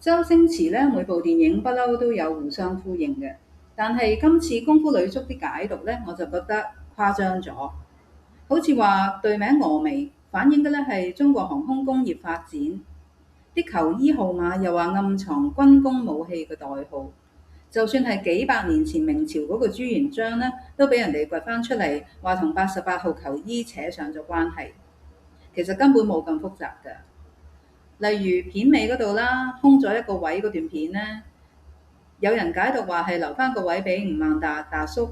周星馳咧每部電影不嬲都有互相呼應嘅，但係今次功夫女足啲解讀咧，我就覺得誇張咗。好似話隊名峨眉反映嘅咧係中國航空工業發展，啲球衣號碼又話暗藏軍工武器嘅代號。就算係幾百年前明朝嗰個朱元璋咧，都俾人哋掘翻出嚟，話同88號球衣扯上咗關係。其實根本冇咁複雜㗎。例如片尾嗰度啦，空咗一個位嗰段片咧，有人解讀話係留翻個位俾吳孟達大叔。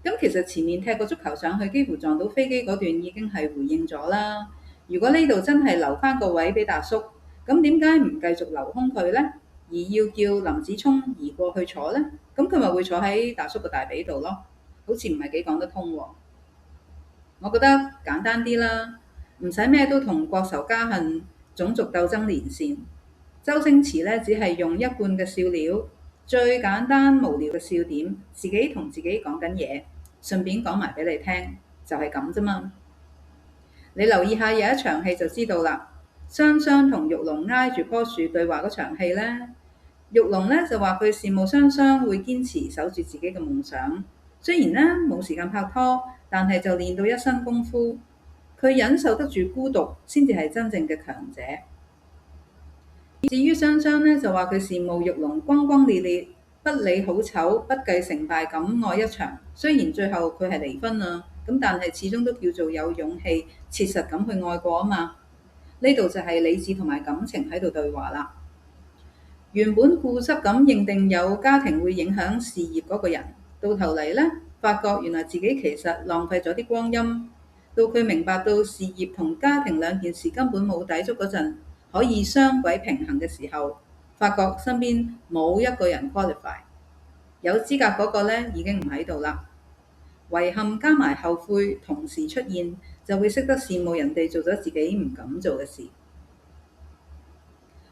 咁其實前面踢個足球上去，幾乎撞到飛機嗰段已經係回應咗啦。如果呢度真係留翻個位俾大叔，咁點解唔繼續留空佢呢？而要叫林子聰移過去坐呢？咁佢咪會坐喺大叔個大髀度咯？好似唔係幾講得通喎。我覺得簡單啲啦，唔使咩都同國仇家恨、種族鬥爭連線。周星馳咧只係用一貫嘅笑料，最簡單無聊嘅笑點，自己同自己講緊嘢，順便講埋俾你聽，就係咁啫嘛。你留意下有一場戲就知道啦。雙雙同玉龍挨住棵樹對話嗰場戲咧，玉龍咧就話佢羨慕雙雙會堅持守住自己嘅夢想，雖然咧冇時間拍拖，但係就練到一身功夫。佢忍受得住孤獨，先至係真正嘅強者。至於雙雙咧，就話佢羨慕玉龍轟轟烈烈，不理好醜，不計成敗咁愛一場。雖然最後佢係離婚啦，咁但係始終都叫做有勇氣，切實咁去愛過啊嘛。呢度就係理智同埋感情喺度對話啦。原本固執咁認定有家庭會影響事業嗰個人，到頭嚟咧，發覺原來自己其實浪費咗啲光陰。到佢明白到事業同家庭兩件事根本冇抵觸嗰陣，可以雙軌平衡嘅時候，發覺身邊冇一個人 qualify， 有資格嗰個咧已經唔喺度啦。遺憾加埋後悔同時出現，就會識得羨慕人哋做咗自己唔敢做嘅事。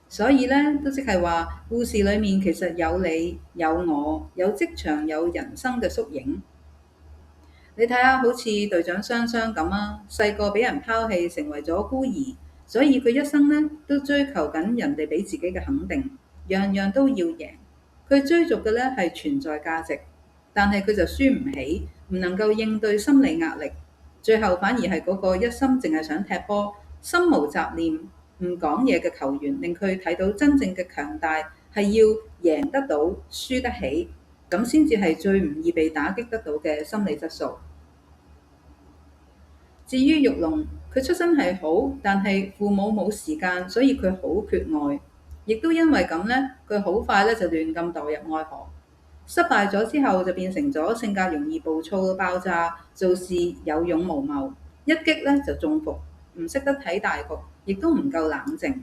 所以咧，都即係話，故事裡面其實有你有我，有職場有人生嘅縮影。你睇下，好似隊長雙雙咁啊，細個俾人拋棄，成為咗孤兒，所以佢一生咧都追求緊人哋俾自己嘅肯定，樣樣都要贏。佢追逐嘅咧係存在價值，但係佢就輸唔起，唔能夠應對心理壓力，最後反而係嗰個一心淨係想踢波、心無雜念、唔講嘢嘅球員，令佢睇到真正嘅強大係要贏得到、輸得起。咁先至係最唔易被打擊得到嘅心理質素。至於玉龍，佢出身係好，但係父母冇時間，所以佢好缺愛，亦都因為咁呢，佢好快咧就亂咁墮入愛河。失敗咗之後，就變成咗性格容易暴躁爆炸，做事有勇無謀，一擊咧就中伏，唔識得睇大局，亦都唔夠冷靜。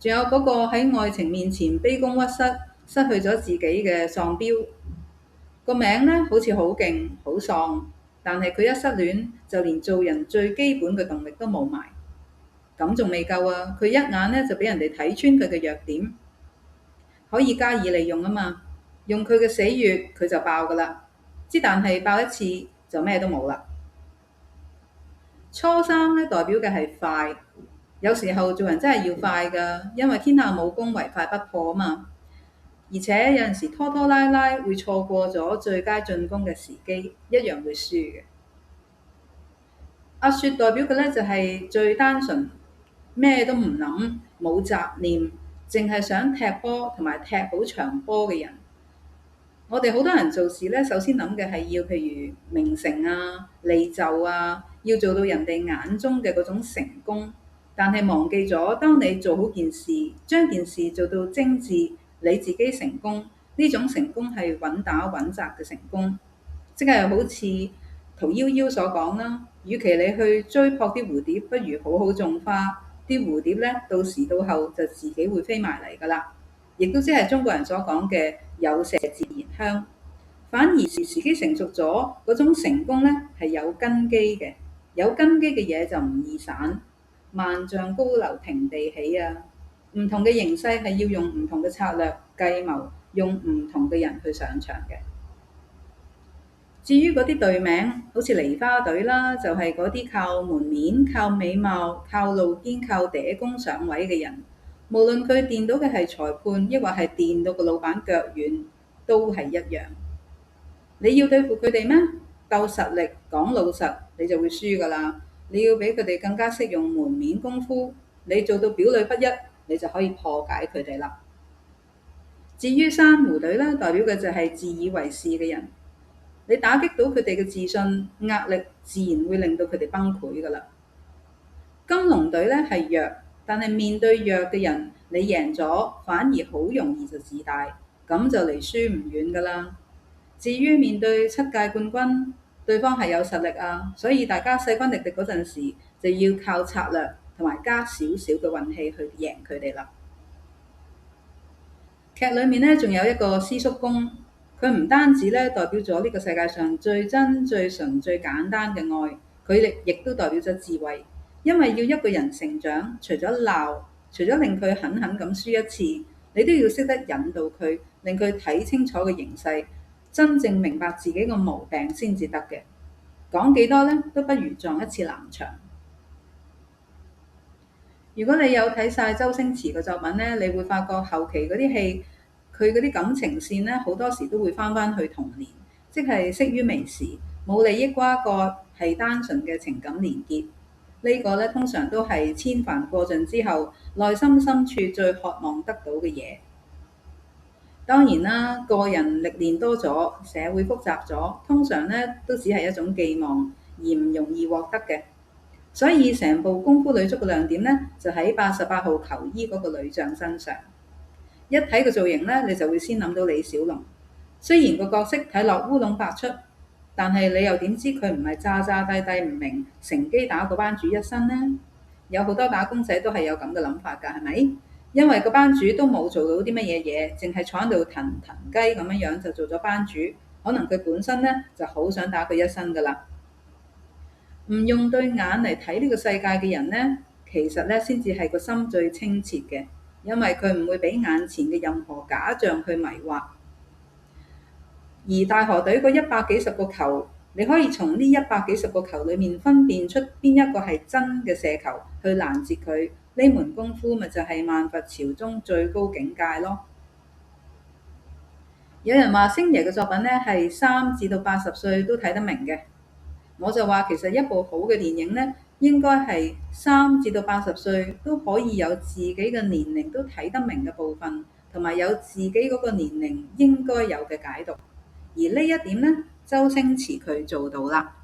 仲有嗰個喺愛情面前卑躬屈膝，失去咗自己嘅喪標，個名咧好似好勁好喪，但係佢一失戀就連做人最基本嘅動力都冇埋。咁仲未夠啊！佢一眼咧就俾人哋睇穿佢嘅弱點，可以加以利用啊嘛。用佢嘅死穴佢就爆噶啦，之但係爆一次就咩都冇啦。初三咧代表嘅係快，有時候做人真係要快噶，因為天下武功唯快不破啊嘛。而且有陣時拖拖拉拉會錯過咗最佳進攻嘅時機，一樣會輸嘅。阿雪代表嘅咧就係最單純，咩都唔諗，冇雜念，淨係想踢波同埋踢好場波嘅人。我哋好多人做事咧，首先諗嘅係要譬如名成啊、利就啊，要做到人哋眼中嘅嗰種成功，但係忘記咗，當你做好件事，將件事做到精緻，你自己成功，呢種成功係穩打穩紮嘅成功，即係好似屠呦呦所講啦，與其你去追撲啲蝴蝶，不如好好種花，啲蝴蝶咧到時到後就自己會飛埋嚟㗎啦。亦都即係中國人所講嘅有麝自然香，反而時機成熟咗，嗰種成功咧係有根基嘅，有根基嘅嘢就唔易散。萬丈高樓平地起啊！唔同嘅形勢係要用唔同嘅策略計謀，用唔同嘅人去上場嘅。至於嗰啲隊名，好似梨花隊啦，就係嗰啲靠門面、靠美貌、靠路肩、靠嗲功上位嘅人。無論佢電到嘅係裁判，抑或係電到個老闆腳軟，都係一樣。你要對付佢哋咩？鬥實力講老實，你就會輸㗎啦。你要比佢哋更加識用門面功夫，你做到表裏不一，你就可以破解佢哋啦。至於珊瑚隊咧，代表嘅就係自以為是嘅人。你打擊到佢哋嘅自信，壓力自然會令到佢哋崩潰㗎啦。金龍隊咧係弱，但係面對弱嘅人，你贏咗反而好容易就自大，咁就離輸唔遠㗎啦。至於面對7屆冠軍，對方係有實力啊，所以大家勢均力敵嗰陣時，就要靠策略同埋加少少嘅運氣去贏佢哋啦。劇裏面咧仲有一個師叔公，佢唔單止咧代表咗呢個世界上最真、最純、最簡單嘅愛，佢亦都代表咗智慧。因為要一個人成長，除咗鬧，除咗令佢狠狠咁輸一次，你都要識得引導佢，令佢睇清楚個形勢，真正明白自己個毛病先至得嘅。講幾多呢，都不如撞一次南牆。如果你有睇晒周星馳嘅作品呢，你會發覺後期嗰啲戲，佢嗰啲感情線呢，好多時都會返去童年，即係識於微時，冇利益瓜葛，係單純嘅情感連結。呢個呢，通常都係千帆過盡之後，內心深處最渴望得到嘅嘢。當然啦，個人歷練多咗，社會複雜咗，通常呢都只係一種寄望，而唔容易獲得嘅。所以成部功夫女足嘅亮點呢，就喺88號球衣嗰個女將身上。一睇個造型呢，你就會先諗到李小龍。雖然個角色睇落烏龍百出，但係你又點知佢唔係詐詐諦諦唔明，乘機打個班主一身呢？有好多打工仔都係有咁嘅諗法㗎，係咪？因為個班主都冇做到啲乜嘢，淨係坐喺度騰騰雞咁樣就做咗班主，可能佢本身呢就好想打佢一身㗎啦。唔用對眼嚟睇呢個世界嘅人呢，其實呢先至係個心最清澈嘅，因為佢唔會俾眼前嘅任何假象去迷惑。而大河隊嗰100幾十個球，你可以從呢100幾十個球裡面分辨出邊一個係真嘅射球，去攔截佢。呢門功夫咪就係萬佛朝宗最高境界咯。有人話星爺嘅作品呢係3至到80歲都睇得明嘅，我就話其實一部好嘅電影呢，應該係3至到80歲都可以有自己嘅年齡都睇得明嘅部分，同埋有自己嗰個年齡應該有嘅解讀。而呢一點呢，周星馳佢做到啦。